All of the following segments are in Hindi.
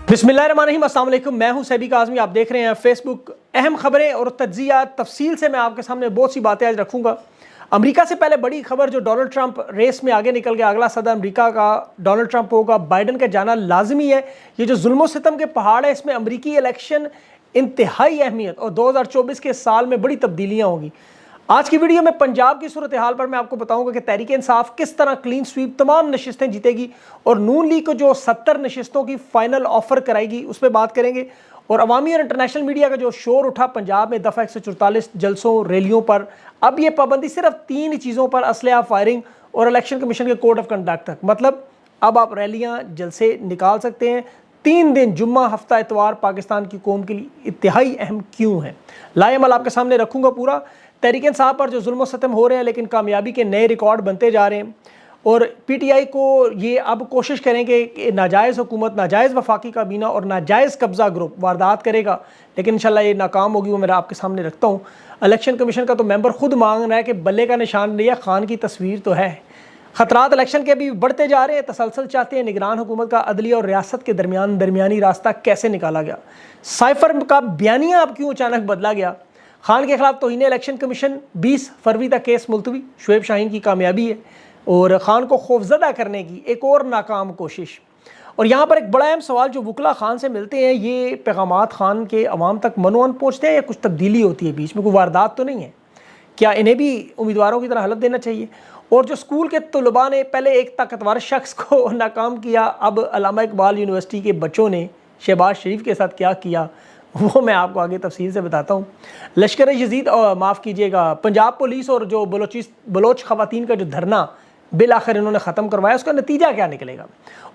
बिस्मिल्लाहिर्रहमानिर्रहीम, अस्सलाम वालेकुम। मैं हूं सैबी काज़मी, आप देख रहे हैं फेसबुक। अहम खबरें और तज्जिया तफसील से मैं आपके सामने बहुत सी बातें आज रखूंगा। अमेरिका से पहले बड़ी खबर जो डोनाल्ड ट्रंप रेस में आगे निकल गया, अगला सदर अमेरिका का डोनाल्ड ट्रंप होगा, बाइडन का जाना लाजमी है। ये जो जुल्म सितम के पहाड़ है, इसमें अमरीकी इलेक्शन इंतहाई अहमियत और 2024 के साल में बड़ी तब्दीलियाँ होंगी। आज की वीडियो में पंजाब की सूरत हाल पर मैं आपको बताऊंगा कि तहरीक इंसाफ किस तरह क्लीन स्वीप तमाम नशिस्तें जीतेगी और नून लीग को जो 70 नशिस्तों की फाइनल ऑफर कराएगी उस पर बात करेंगे। और अवामी और इंटरनेशनल मीडिया का जो शोर उठा पंजाब में दफ़ा 144 जलसों रैलियों पर, अब ये पाबंदी सिर्फ 3 चीज़ों पर, असलहा, फायरिंग और इलेक्शन कमीशन के कोड ऑफ कंडक्ट तक। मतलब अब आप रैलियाँ जलसे निकाल सकते हैं। 3 दिन जुम्मा, हफ्ता, इतवार पाकिस्तान की कौम के लिए इंतहाई अहम क्यों है, लाएमल आपके सामने रखूँगा पूरा। तहरीक इंसाफ पर जो जुल्म सतम हो रहे हैं लेकिन कामयाबी के नए रिकॉर्ड बनते जा रहे हैं और पीटीआई को ये अब कोशिश करेंगे कि नाजायज़ हुकूमत, नाजायज़ वफाकी काबीना और नाजायज़ कब्ज़ा ग्रुप वारदात करेगा, लेकिन इंशाल्लाह ये नाकाम होगी। वो मैं आपके सामने रखता हूँ। इलेक्शन कमीशन का तो मेंबर खुद मांग रहा है कि बल्ले का निशान नहीं है, खान की तस्वीर तो है। ख़तरात इलेक्शन के भी बढ़ते जा रहे हैं, तसलसल चाहते हैं निगरान हुकूमत का अदलिया और रियासत के दरमियानी रास्ता कैसे निकाला गया। साइफर का बयानिया अब क्यों अचानक बदला गया। खान के खिलाफ तौहीन इलेक्शन कमीशन 20 फरवरी तक केस मुलतवी, शुएब शाहीन की कामयाबी है और खान को खौफजदा करने की एक और नाकाम कोशिश। और यहाँ पर एक बड़ा अहम सवाल, जो वकला खान से मिलते हैं, ये पैगामात खान के अवाम तक मनोअन पहुँचते हैं या कुछ तब्दीली होती है बीच में, कोई वारदात तो नहीं है? क्या इन्हें भी उम्मीदवारों की तरह हलत देना चाहिए? और जो स्कूल के तलबा ने पहले एक ताकतवर शख्स को नाकाम किया, अब अल्लामा इकबाल यूनिवर्सिटी के बच्चों ने शहबाज शरीफ के साथ क्या किया, वो मैं आपको आगे तफसील से बताता हूँ। लश्कर यजीद, माफ़ कीजिएगा, पंजाब पुलिस और जो बलोच ख़वातीन का जो धरना बिल आखिर इन्होंने ख़त्म करवाया, उसका नतीजा क्या निकलेगा।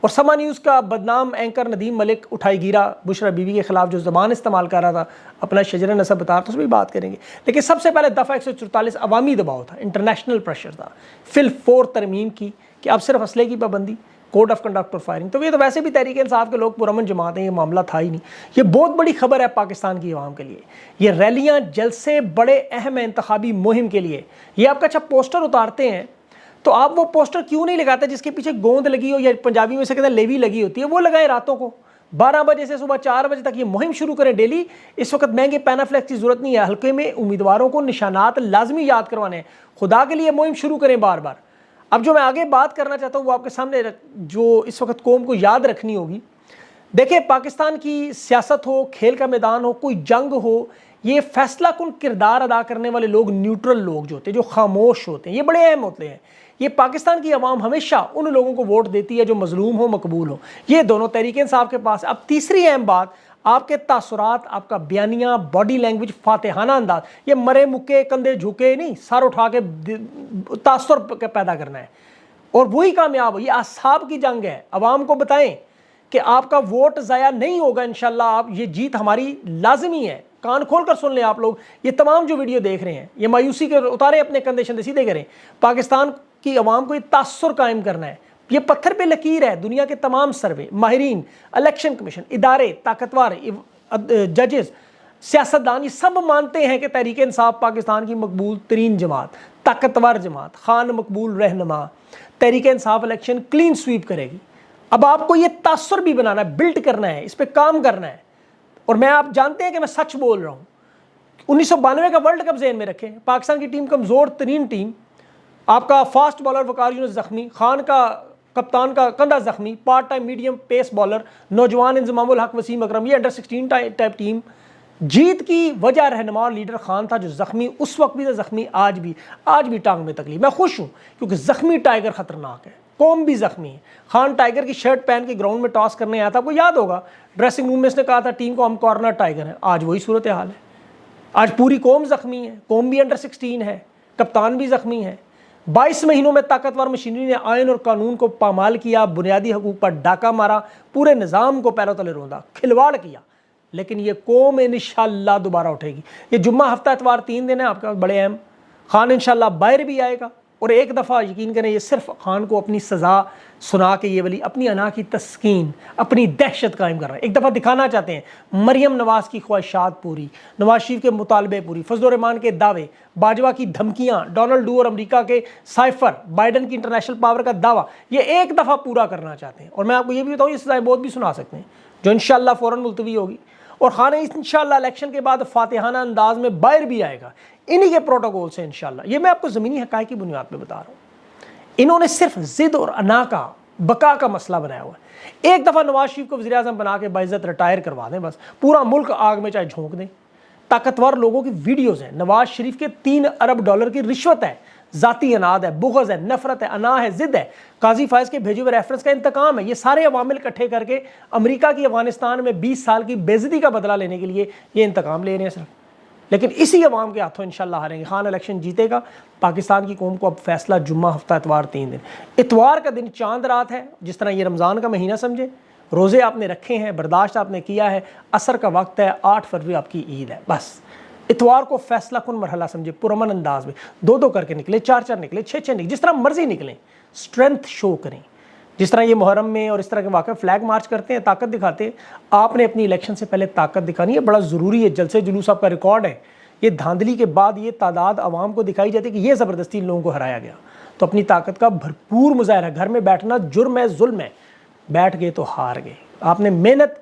और समा न्यूज़ का बदनाम एंकर नदीम मलिक उठाई गिरा बुशरा बीबी के खिलाफ जो ज़बान इस्तेमाल कर रहा था, अपना शजर नसब बता रहा था, उस पर भी बात करेंगे। लेकिन सबसे पहले दफ़ा 144 अवामी दबाव था, इंटरनेशनल प्रेशर था फिल 4 तरमीम की कि अब सिर्फ असले की पाबंदी, कोड ऑफ कंडक्ट और फायरिंग। तो ये तो वैसे भी तहरीक इंसाफ के लोग पुरअमन जमात हैं, ये मामला था ही नहीं। ये बहुत बड़ी खबर है पाकिस्तान की आवाम के लिए। ये रैलियाँ जलसे बड़े अहम है इंतखाबी मुहिम के लिए। ये आपका अच्छा पोस्टर उतारते हैं तो आप वो पोस्टर क्यों नहीं लगाते जिसके पीछे गोंद लगी हो, या पंजाबी में से कहते हैं लेवी लगी होती है, वो लगाएं रातों को 12 बजे से सुबह 4 बजे तक। ये मुहिम शुरू करें डेली। इस वक्त महंगे पैनाफ्लेक्स की जरूरत नहीं है, हल्के में उम्मीदवारों को निशानात लाजमी याद करवाने हैं। खुदा के लिए मुहिम शुरू करें बार बार। अब जो मैं आगे बात करना चाहता हूँ वो आपके सामने जो इस वक्त कौम को याद रखनी होगी। देखिए, पाकिस्तान की सियासत हो, खेल का मैदान हो, कोई जंग हो, ये फैसला कुन किरदार अदा करने वाले लोग, न्यूट्रल लोग जो होते हैं, जो खामोश होते हैं, ये बड़े अहम होते हैं। ये पाकिस्तान की आवाम हमेशा उन लोगों को वोट देती है जो मजलूम हो, मकबूल हो। ये दोनों तहरीक इंसाफ के पास। अब तीसरी अहम बात, आपके तासुरात, आपका बयानिया, बॉडी लैंग्वेज, फातेहाना अंदाज, ये मरे मुक्के कंधे झुके नहीं, सर उठा के तासुर पैदा करना है और वही कामयाब हो। ये असहाब की जंग है। अवाम को बताएं कि आपका वोट ज़ाया नहीं होगा इंशाल्लाह। आप, ये जीत हमारी लाजमी है। कान खोल कर सुन लें आप लोग, ये तमाम जो वीडियो देख रहे हैं, ये मायूसी के उतारे, अपने कंधे शंधे सीधे करें। पाकिस्तान की आवाम को ये तासुर कायम करना है। ये पत्थर पे लकीर है। दुनिया के तमाम सर्वे, माहिरीन, इलेक्शन कमीशन, इदारे, ताकतवर, जजेस, सियासतदान, ये सब मानते हैं कि तहरीक इंसाफ पाकिस्तान की मकबूल तरीन जमात, ताकतवर जमात, खान मकबूल रहनुमा। Tehreek Insaf election clean sweep करेगी। अब आपको ये तासुर भी बनाना है, बिल्ड करना है, इस पर काम करना है। और मैं, आप जानते हैं कि मैं सच बोल रहा हूँ। 1992 का वर्ल्ड कप ज़हन में रखें। पाकिस्तान की टीम कमज़ोर तरीन टीम, आपका फास्ट बॉलर वकार यूनुस जख्मी, खान का कप्तान का कंधा जख्मी, part time medium pace bowler नौजवान इंजमामुल हक, वसीम अकरम, ये अंडर 16 टाइप टीम। जीत की वजह रहनुमा और लीडर खान था जो जख्मी, उस वक्त भी था जख्मी, आज भी टांग में तकलीफ। मैं खुश हूँ क्योंकि जख्मी टाइगर खतरनाक है, कौम भी जख्मी है। खान टाइगर की शर्ट पहन के ग्राउंड में टॉस करने आया था, आपको याद होगा। ड्रेसिंग रूम में इसने कहा था टीम को हम कॉर्नर टाइगर हैं। आज वही सूरत हाल है। आज पूरी कौम जख्मी है, कौम भी अंडर 16 है, कप्तान भी जख्मी है। 22 महीनों में ताकतवर मशीनरी ने आयन और कानून को पामाल किया, बुनियादी हकूक पर डाका मारा, पूरे निज़ाम को पैरों तले रौंदा, खिलवाड़ किया। लेकिन ये कौम इंशाअल्लाह दोबारा उठेगी। ये जुम्मा, हफ्ता, इतवार 3 दिन है आपका बड़े अहम। खान इंशाअल्लाह बाहर भी आएगा और एक दफ़ा यकीन करें ये सिर्फ खान को अपनी सज़ा सुना के ये वाली अपनी अना की तस्कीन, अपनी दहशत कायम कर रहे हैं। एक दफ़ा दिखाना चाहते हैं मरियम नवाज़ की ख्वाहिशात पूरी, नवाज शरीफ के मुतालबे पूरी, फजल रहमान के दावे, बाजवा की धमकियाँ, डोनाल्ड डू और अमेरिका के साइफर, बाइडन की इंटरनेशनल पावर का दावा, ये एक दफ़ा पूरा करना चाहते हैं। और मैं आपको ये भी बताऊँ ये सज़ाएं बहुत भी सुना सकते हैं जो इंशाअल्लाह फ़ौरन मुलतवी होगी। और खान इंशाअल्लाह इलेक्शन के बाद फातिहाना अंदाज में बाहर भी आएगा इन्हीं के प्रोटोकॉल से इंशाअल्लाह। ये मैं आपको ज़मीनी हक़ाइक़ की बुनियाद पे बता रहा हूँ। इन्होंने सिर्फ ज़िद और अना का बका का मसला बनाया हुआ है। एक दफ़ा नवाज शरीफ को वज़ीर आज़म बना के बाइज़्ज़त रिटायर करवा दें, बस पूरा मुल्क आग में चाहे झोंक दें। ताकतवर लोगों की वीडियोज़ हैं, नवाज शरीफ के 3 अरब डॉलर की रिश्वत है, ज़ाती अनाद है, बुग़्ज़ है, नफ़रत है, अना है, ज़िद है, काजी फायज़ के भेजे हुए रेफरेंस का इंतकाम है। ये सारे अवामिल इकट्ठे करके अमेरिका की अफ़गानिस्तान में 20 साल की बेइज्जती का बदला लेने के लिए ये इंतकाम ले रहे हैं सिर्फ। लेकिन इसी अवाम के हाथों इंशाअल्लाह हारेंगे। खान इलेक्शन जीतेगा। पाकिस्तान की कौम को अब फैसला जुम्मा, हफ्ता, इतवार 3 दिन। इतवार का दिन चांद रात है, जिस तरह ये रमज़ान का महीना समझे, रोज़े आपने रखे हैं, बर्दाश्त आपने किया है, असर का वक्त है, 8 फरवरी आपकी ईद है। बस इतवार को फैसला कुन मरहला समझे, पुरअमन अंदाज में 2-2 करके निकले, 4-4 निकले, 6-6 निकले, जिस तरह मर्जी निकलें, स्ट्रेंथ शो करें। जिस तरह ये मुहर्रम में और इस तरह के वाक़े फ्लैग मार्च करते हैं, ताकत दिखाते हैं, आपने अपनी इलेक्शन से पहले ताकत दिखानी है। बड़ा ज़रूरी है। जलसे जुलूस आपका रिकॉर्ड है। ये धांधली के बाद ये तादाद आवाम को दिखाई जाती है कि ये ज़बरदस्ती इन लोगों को हराया गया। तो अपनी ताकत का भरपूर मुज़ाहरा। घर में बैठना जुर्म है, जुल्म है, बैठ गए तो हार गए। आपने मेहनत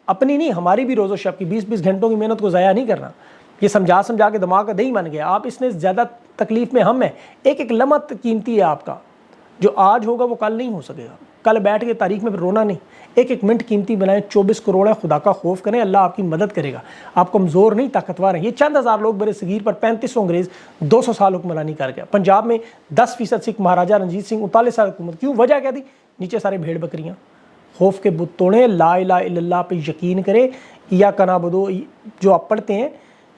अपनी नहीं, हमारी भी रोज़ो शब की 20-20 घंटों की मेहनत को ज़ाया नहीं करना। ये समझा समझा के दिमाग का दही बन गया। आप इसमें ज़्यादा तकलीफ़ में हम हैं। एक एक लम्हा कीमती है आपका। जो आज होगा वो कल नहीं हो सकेगा। कल बैठ के तारीख में रोना नहीं। एक एक मिनट कीमती बनाएं। 24 करोड़ है, खुदा का खौफ करें, अल्लाह आपकी मदद करेगा। आप कमज़ोर नहीं, ताकतवर हैं। ये चंद हज़ार लोग बड़े सगीर पर 3500 अंग्रेज़ 200 साल हुक्मरानी कर गया। पंजाब में 10% सिख, महाराजा रंजीत सिंह 39 साल हुकूमत। क्यों? वजह क्या थी? नीचे सारे भेड़ बकरियाँ। खौफ के बुत तोड़ें, ला इलाहा इल्लल्लाह पे यकीन करें। इय्याका नअबुदु जो आप पढ़ते हैं,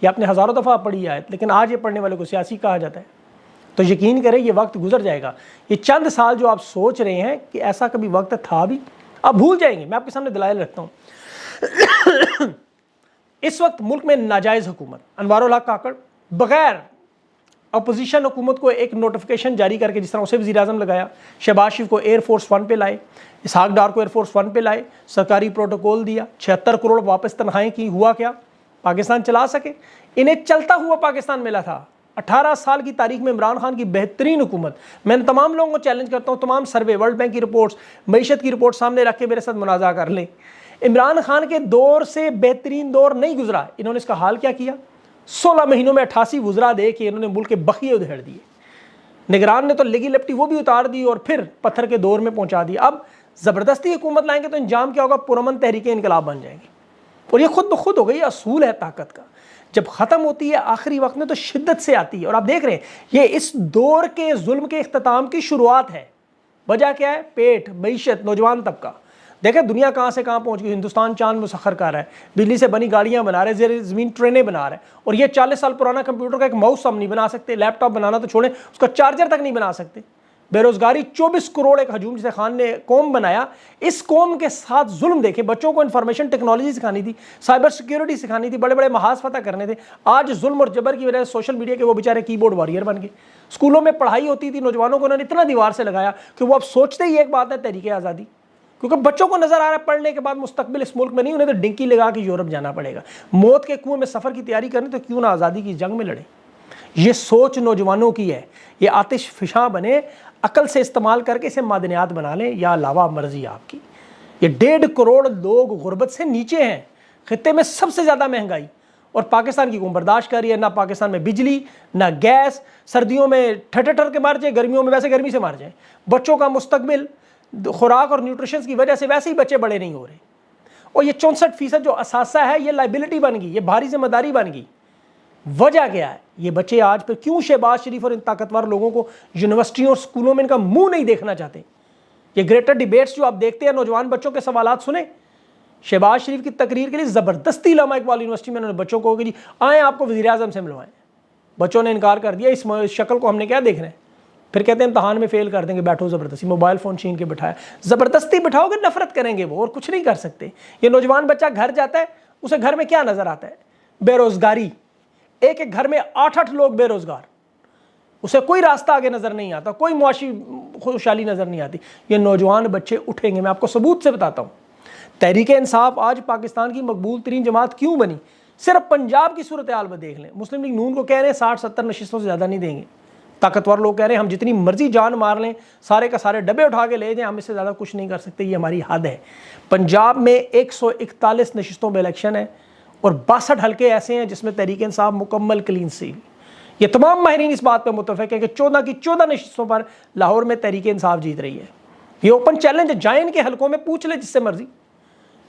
ये आपने हज़ारों दफ़ा पढ़ी आयत, लेकिन आज ये पढ़ने वाले को सियासी कहा जाता है। तो यकीन करें ये वक्त गुजर जाएगा। ये चंद साल जो आप सोच रहे हैं कि ऐसा कभी वक्त था भी, आप भूल जाएंगे। मैं आपके सामने दलाइल रखता हूँ। इस वक्त मुल्क में नाजायज़ हुकूमत, अनवारुल हक काकड़ बग़ैर अपोजिशन हुकूमत को एक नोटिफिकेशन जारी करके, जिस तरह उसे वज़ीर आज़म लगाया, शहबाज शरीफ को एयरफोर्स 1 पे लाए, इसहाक डार को एयरफोर्स 1 पे लाए, सरकारी प्रोटोकॉल दिया, 76 करोड़ वापस तनख्वाहें की। हुआ क्या? पाकिस्तान चला सके? इन्हें चलता हुआ पाकिस्तान मिला था। 18 साल की तारीख में इमरान खान की बेहतरीन हुकूमत। मैं तमाम लोगों को चैलेंज करता हूँ, तमाम सर्वे, वर्ल्ड बैंक की रिपोर्ट्स, मईशत की रिपोर्ट सामने रख के मेरे साथ मुनाज़ा कर लें। इमरान खान के दौर से बेहतरीन दौर नहीं गुजरा। इन्होंने इसका हाल क्या किया? 16 महीनों में 88 वुज़रा दे के इन्होंने मुल्क के बखिए उधेड़ दिए। निगरान ने तो लिगी लपटी वो भी उतार दी और फिर पत्थर के दौर में पहुँचा दिया। अब ज़बरदस्ती हुकूमत लाएंगे तो इंजाम क्या होगा? पुरअमन तहरीकें इनकलाब बन जाएंगी। और ये खुद ब खुद हो गई। असूल है ताकत का। जब ख़त्म होती है आखिरी वक्त में तो शिद्दत से आती है। और आप देख रहे हैं ये इस दौर के जुल्म के इख्तिताम की शुरुआत है। वजह क्या है? पेट, मईशत, नौजवान तबका। देखें दुनिया कहाँ से कहाँ पहुँच गई। हिंदुस्तान चांद मुसख्खर कर रहा है, बिजली से बनी गाड़ियाँ बना रहे, ज़ेर ज़मीन ट्रेनें बना रहे हैं। और ये 40 साल पुराना कंप्यूटर का एक माउस हम नहीं बना सकते। लैपटॉप बनाना तो छोड़ें, उसका चार्जर तक नहीं बना सकते। बेरोज़गारी 24 करोड़ एक हजूम जिसे खान ने कौम बनाया। इस कौम के साथ जुल्म देखे। बच्चों को इन्फॉर्मेशन टेक्नोलॉजी सिखानी थी, साइबर सिक्योरिटी सिखानी थी, बड़े बड़े महाज फतह करने थे। आज जुल्म और जबर की वजह से सोशल मीडिया के वो बेचारे कीबोर्ड वॉरियर बन गए। स्कूलों में पढ़ाई होती थी, नौजवानों को उन्होंने इतना दीवार से लगाया कि वो अब सोचते ही एक बात है, तहरीके आज़ादी। क्योंकि बच्चों को नजर आ रहा है पढ़ने के बाद मुस्तकबिल इस मुल्क में नहीं, उन्हें तो डिंकी लगा के यूरोप जाना पड़ेगा। मौत के कुएं में सफ़र की तैयारी करनी तो क्यों ना आज़ादी की जंग में लड़े। ये सोच नौजवानों की है। ये आतिश फिशा बने, अकल से इस्तेमाल करके इसे मादनियात बना लें, या अलावा मर्जी आपकी। ये 1.5 करोड़ लोग गुर्बत से नीचे हैं। खित्ते में सबसे ज़्यादा महंगाई, और पाकिस्तान की कौम बर्दाश्त कर रही है। ना पाकिस्तान में बिजली, ना गैस। सर्दियों में ठठर के मार जाए, गर्मियों में वैसे गर्मी से मार जाए। बच्चों का मुस्तकबिल खुराक और न्यूट्रिशन की वजह से वैसे ही बच्चे बड़े नहीं हो रहे। और ये 64% जो असासा है ये लाइबिलिटी बन गई, ये भारी जिम्मेदारी बन गई। वजह क्या है? ये बच्चे आज पे क्यों शहबाज शरीफ और इन ताकतवर लोगों को यूनिवर्सिटियों और स्कूलों में इनका मुंह नहीं देखना चाहते? ये ग्रेटर डिबेट्स जो आप देखते हैं, नौजवान बच्चों के सवालात सुने। शहबाज शरीफ की तकरीर के लिए ज़बरदस्ती उलमा इकबाल यूनिवर्सिटी में उन्होंने बच्चों को कि जी आए आपको वज़ीर आज़म से मिलवाएं। बच्चों ने इनकार कर दिया। इस शक्ल को हमने क्या देखना है? फिर कहते हैं इम्तहान में फेल कर देंगे, बैठो ज़बरदस्ती। मोबाइल फ़ोन छीन के बिठाया, ज़बरदस्ती बिठाओगे नफरत करेंगे वो, और कुछ नहीं कर सकते। ये नौजवान बच्चा घर जाता है, उसे घर में क्या नज़र आता है? बेरोज़गारी। एक एक घर में 8-8 लोग बेरोज़गार। उसे कोई रास्ता आगे नज़र नहीं आता, कोई मुआशी खुशहाली नज़र नहीं आती। ये नौजवान बच्चे उठेंगे, मैं आपको सबूत से बताता हूँ। तहरीक इंसाफ आज पाकिस्तान की मकबूल तरीन जमात क्यों बनी? सिर्फ पंजाब की सूरत हाल में देख लें। मुस्लिम लीग नून को कह रहे हैं 60-70 नशिस्तों से ज़्यादा नहीं देंगे। ताकतवर लोग कह रहे हैं हम जितनी मर्जी जान मार लें, सारे का सारे डब्बे उठा के ले जाएं, हम इससे ज़्यादा कुछ नहीं कर सकते, ये हमारी हद है। पंजाब में 141 नशिस्तों में इलेक्शन है और 62 हल्के ऐसे हैं जिसमें तहरीक इंसाफ मुकम्मल क्लीन सी। ये तमाम माहिरीन इस बात पर मुत्तफिक है कि 14 की 14 नशिस्तों पर लाहौर में तहरीक इंसाफ जीत रही है। ये ओपन चैलेंज है, जाए इनके हल्कों में, पूछ ले जिससे मर्जी।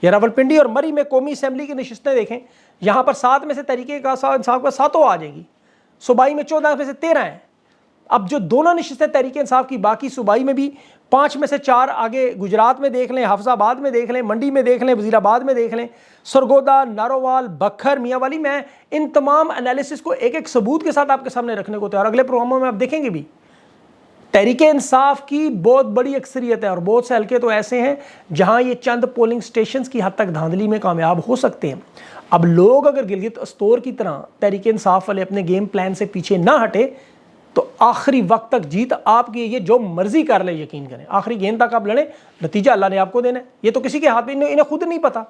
ये रावलपिंडी और मरी में कौमी असम्बली की नशिस्तें देखें, यहाँ पर 7 में से तहरीक इंसाफ का 7 आ जाएगी, सूबाई में 14 में से 13 हैं। अब जो दोनों नशिस्तें तहरीक इंसाफ की, बाकी सूबाई में भी 5 में से 4 आगे गुजरात में देख लें, हाफजाबाद में देख लें, मंडी में देख लें, वजीराबाद में देख लें, सरगोदा, नारोवाल, बखर, मियांवाली। मैं इन तमाम एनालिसिस को एक एक सबूत के साथ आपके सामने रखने को तैयार। अगले प्रोग्रामों में आप देखेंगे भी तहरीक इंसाफ की बहुत बड़ी अक्सरियत है और बहुत से हल्के तो ऐसे हैं जहां ये चंद पोलिंग स्टेशंस की हद तक धांधली में कामयाब हो सकते हैं। अब लोग अगर गिलगित अस्तोर की तरह तहरीक इंसाफ वाले अपने गेम प्लान से पीछे ना हटे तो आखिरी वक्त तक जीत आपकी। ये जो मर्जी कर ले, यकीन करें, आखिरी गेंद तक आप लड़ें, नतीजा अल्लाह ने आपको देना है। ये तो किसी के हाथ में, इन्हें खुद नहीं पता,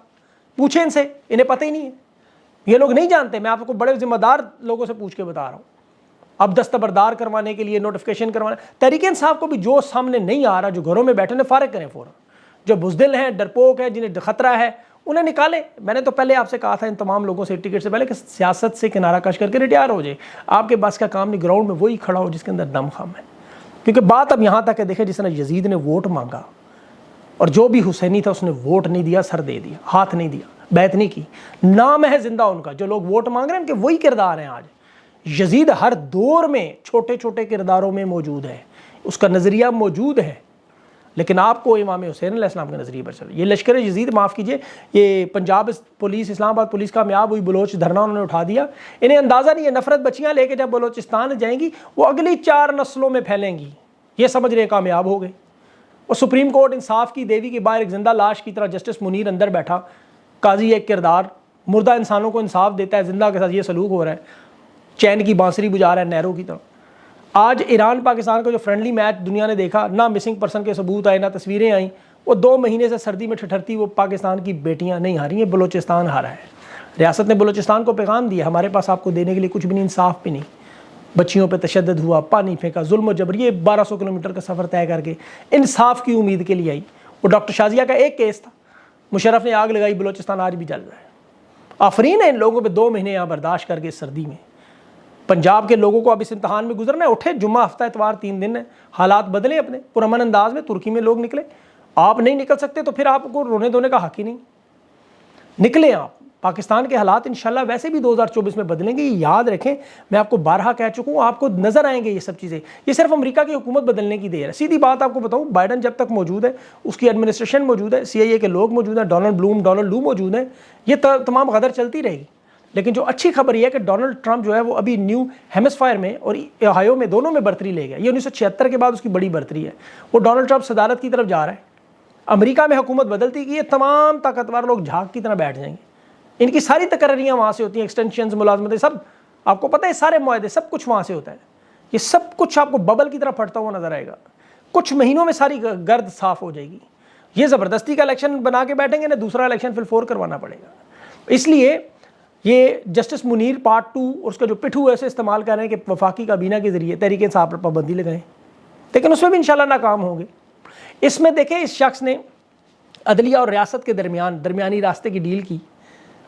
पूछे इनसे, इन्हें पता ही नहीं है, ये लोग नहीं जानते। मैं आपको बड़े जिम्मेदार लोगों से पूछ के बता रहा हूँ। अब दस्तबरदार करवाने के लिए नोटिफिकेशन करवाना, तहरीक इंसाफ को भी जो सामने नहीं आ रहा, जो घरों में बैठे, उन्हें फारिग करें फ़ौरन। जो बुज़दिल हैं, डरपोक हैं, जिन्हें खतरा है, उन्हें निकालें। मैंने तो पहले आपसे कहा था इन तमाम लोगों से टिकट से पहले कि सियासत से किनारा कश करके रिटायर हो जाए। आपके बस का काम नहीं, ग्राउंड में वही खड़ा हो जिसके अंदर दम खम है। क्योंकि बात अब यहाँ तक है, देखें, जिस तरह यजीद ने वोट मांगा और जो भी हुसैनी था उसने वोट नहीं दिया, सर दे दिया, हाथ नहीं दिया, बैत नहीं की। नाम है जिंदा उनका। जो लोग वोट मांग रहे हैं उनके वही किरदार हैं आज। यजीद हर दौर में छोटे छोटे किरदारों में मौजूद है, उसका नज़रिया मौजूद है, लेकिन आपको इमाम हुसैन अलैहिस्सलाम के नज़रिए पर चले। ये लश्कर यजीद, माफ़ कीजिए, ये पंजाब पुलिस, इस्लामाबाद पुलिस कामयाब हुई, बलोच धरना उन्होंने उठा दिया। इन्हें अंदाज़ा नहीं है, नफरत बच्चियाँ लेके जब बलोचिस्तान जाएंगी वो अगली 4 नस्लों में फैलेंगी, ये समझ रहे कामयाब हो गए। और सुप्रीम कोर्ट इंसाफ की देवी के बाहर एक जिंदा लाश की तरह जस्टिस मुनीर अंदर बैठा, काजी एक किरदार, मुर्दा इंसानों को इंसाफ देता है, जिंदा के साथ ये सलूक हो रहा है, चैन की बांसुरी बुझा रहा है नेहरू की तरह। आज ईरान पाकिस्तान का जो फ्रेंडली मैच दुनिया ने देखा, ना मिसिंग पर्सन के सबूत आए, ना तस्वीरें आई, वो 2 महीने से सर्दी में ठठरती वो पाकिस्तान की बेटियां नहीं हारी हैं, बलोचिस्तान हारा है। रियासत ने बलोचिस्तान को पैगाम दिया, हमारे पास आपको देने के लिए कुछ भी नहीं, इंसाफ भी नहीं। बच्चियों पे तशद्दुद हुआ, पानी फेंका, जुल्म और जबर, ये 1200 किलोमीटर का सफ़र तय करके इंसाफ की उम्मीद के लिए आई। वो डॉक्टर शाजिया का एक केस था, मुशर्रफ ने आग लगाई, बलोचिस्तान आज भी जल रहा है। आफरीन है इन लोगों पे 2 महीने यहाँ बर्दाश्त करके सर्दी में। पंजाब के लोगों को अब इस इम्तहान में गुजरना है। उठे, जुम्मा, हफ्ता, इतवार, 3 दिन है, हालात बदले अपने पुरअमन अंदाज में। तुर्की में लोग निकले, आप नहीं निकल सकते तो फिर आपको रोने धोने का हक ही नहीं। निकले आप। पाकिस्तान के हालात इंशाल्लाह वैसे भी 2024 में बदलेंगे, ये याद रखें। मैं आपको बारहा कह चुका हूँ, आपको नजर आएंगे ये सब चीज़ें। ये सिर्फ अमेरिका की हुकूमत बदलने की देर है। सीधी बात आपको बताऊँ, बाइडन जब तक मौजूद है, उसकी एडमिनिस्ट्रेशन मौजूद है, CIA के लोग मौजूद हैं, डोनाल्ड लू मौजूद हैं, ये तमाम गदर चलती रहेगी। लेकिन जो अच्छी खबर यह है कि डोनाल्ड ट्रंप जो है वो अभी न्यू हेमिस्फायर में और ओहायो में दोनों में बर्तरी ले गया। ये 1976 के बाद उसकी बड़ी बर्तरी है। वो डोनाल्ड ट्रंप सदारत की तरफ जा रहा है। अमेरिका में हुकूमत बदलती कि ये तमाम ताकतवर लोग झाग की तरह बैठ जाएंगे। इनकी सारी तकर्रियाँ वहाँ से होती हैं, एक्सटेंशन, मुलाजमतें, सब आपको पता है, सारे मुआहदे, सब कुछ वहाँ से होता है। ये सब कुछ आपको बबल की तरह फटता हुआ नजर आएगा। कुछ महीनों में सारी गर्द साफ हो जाएगी। ये ज़बरदस्ती का इलेक्शन बना के बैठेंगे ना, दूसरा इलेक्शन फिर 4 करवाना पड़ेगा। इसलिए ये जस्टिस मुनीर पार्ट 2 और उसका जो पिठू है उसे इस्तेमाल कर रहे हैं कि वफाकी काबीना के जरिए तहरीक इंसाफ पर पाबंदी लगाएं, लेकिन उसमें भी इंशाल्लाह नाकाम होंगे। इसमें देखें, इस शख्स ने अदलिया और रियासत के दरमियानी रास्ते की डील की।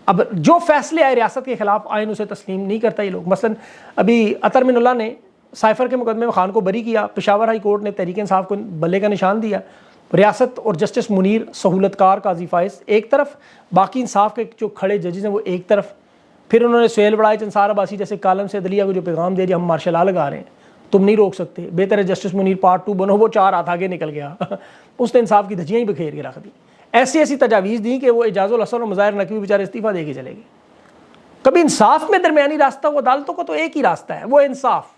अब जो फैसले आए रियासत के खिलाफ आइन, उसे तस्लीम नहीं करता ये लोग। मसलन अभी अतर मिनुल्लाह ने साइफर के मुकदमे में खान को बरी किया, पेशावर हाई कोर्ट ने तहरीक इंसाफ को बल्ले का निशान दिया। रियासत और जस्टिस मुनीर सहूलतकार काजी फाइज एक तरफ, बाकी इंसाफ के जो खड़े जजेस हैं वो एक तरफ। फिर उन्होंने सुहेल बड़ाई, अंसार अब्बासी जैसे कालम से अदलिया को जो पैगाम दे दिया, हम मार्शल लॉ लगा रहे हैं, तुम नहीं रोक सकते, बेहतर है जस्टिस मुनीर पार्ट 2 बनो। वो 4 हाथ आगे निकल गया उसने इंसाफ की धज्जियाँ ही बखेर के रख दी। ऐसी ऐसी तजावीज़ दी कि वो एजाजुल हसन और मुज़ाहिर नकवी बेचारे इस्तीफ़ा दे के चले गए। कभी इंसाफ में दरमियानी रास्ता, वो अदालतों का तो एक ही रास्ता है, वो इंसाफ।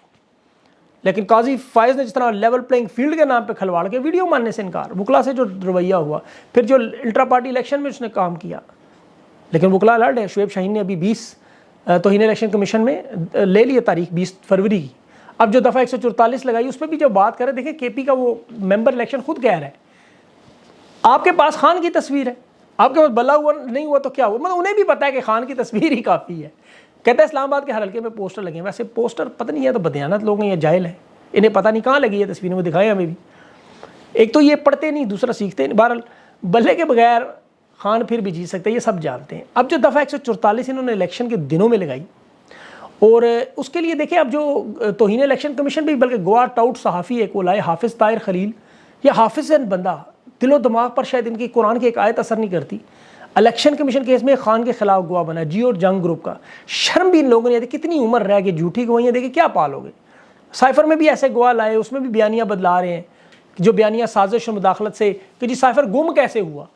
लेकिन काजी फायज़ ने जिस तरह लेवल प्लेइंग फील्ड के नाम पे खिलवाड़ के वीडियो मानने से इनकार, वकला से जो रवैया हुआ, फिर जो इंट्रा पार्टी इलेक्शन में उसने काम किया, लेकिन वकला लड़ है। शुएब शाहीन ने अभी 20 तौहीन इलेक्शन कमीशन में ले लिया तारीख 20 फरवरी की। अब जो दफ़ा 144 लगाई उस पर भी जो बात करें, देखिए केपी का वो मेंबर इलेक्शन खुद कह रहा है आपके पास खान की तस्वीर है, आपके पास भला हुआ नहीं हुआ तो क्या हुआ, मतलब उन्हें भी पता है कि खान की तस्वीर ही काफ़ी है। कहते हैं इस्लामाबाद के हर हल्के में पोस्टर लगे हैं, वैसे पोस्टर पता नहीं है तो बदयानत लोग हैं या जाहिल हैं, इन्हें पता नहीं कहाँ लगी है तस्वीरें, वो दिखाएं हमें भी। एक तो ये पढ़ते नहीं, दूसरा सीखते नहीं। बहरहाल बल्ले के बगैर खान फिर भी जीत सकते हैं, ये सब जानते हैं। अब जो दफ़ा 144 इन्होंने इलेक्शन के दिनों में लगाई, और उसके लिए देखिए अब जो तौहीन इलेक्शन कमीशन भी, बल्कि गोवा टाउट सहाफ़ी एक वो लाए हाफिज़ ताहिर खलील, या हाफिज़ बंदा, दिलो दिमाग पर शायद इनकी कुरान की एक आयत असर नहीं करती। इलेक्शन कमीशन केस में खान के खिलाफ गवाह बना, जियो और जंग ग्रुप का। शर्म भी इन लोगों ने, कितनी उम्र रह गई, झूठी गवाहियाँ देखिए क्या पालोगे। साइफर में भी ऐसे गवाह लाए, उसमें भी बयानियाँ बदला रहे हैं, जो बयानियाँ साजिश और मुदाखलत से कि जी साइफर गुम कैसे हुआ।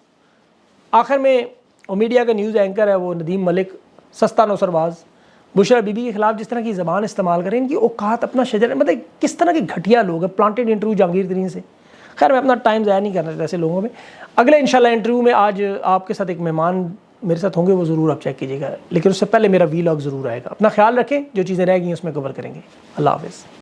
आखिर में वो मीडिया का न्यूज़ एंकर है वो नदीम मलिक, सस्ता नौसरबाज, बुशरा बीबी के खिलाफ जिस तरह की ज़बान इस्तेमाल करें, इनकी औकात अपना शजर, मतलब किस तरह के घटिया लोग हैं। प्लांटेड इंटरव्यू जहांगीर तरीन से। खैर मैं अपना टाइम ज़ाया नहीं करना चाहता ऐसे लोगों में। अगले इंशाल्लाह इंटरव्यू में आज आपके साथ एक मेहमान मेरे साथ होंगे, वो ज़रूर आप चेक कीजिएगा, लेकिन उससे पहले मेरा वीलॉग ज़रूर आएगा। अपना ख्याल रखें, जो चीज़ें रह गई उसमें कवर करेंगे। अल्लाह हाफ़िज़।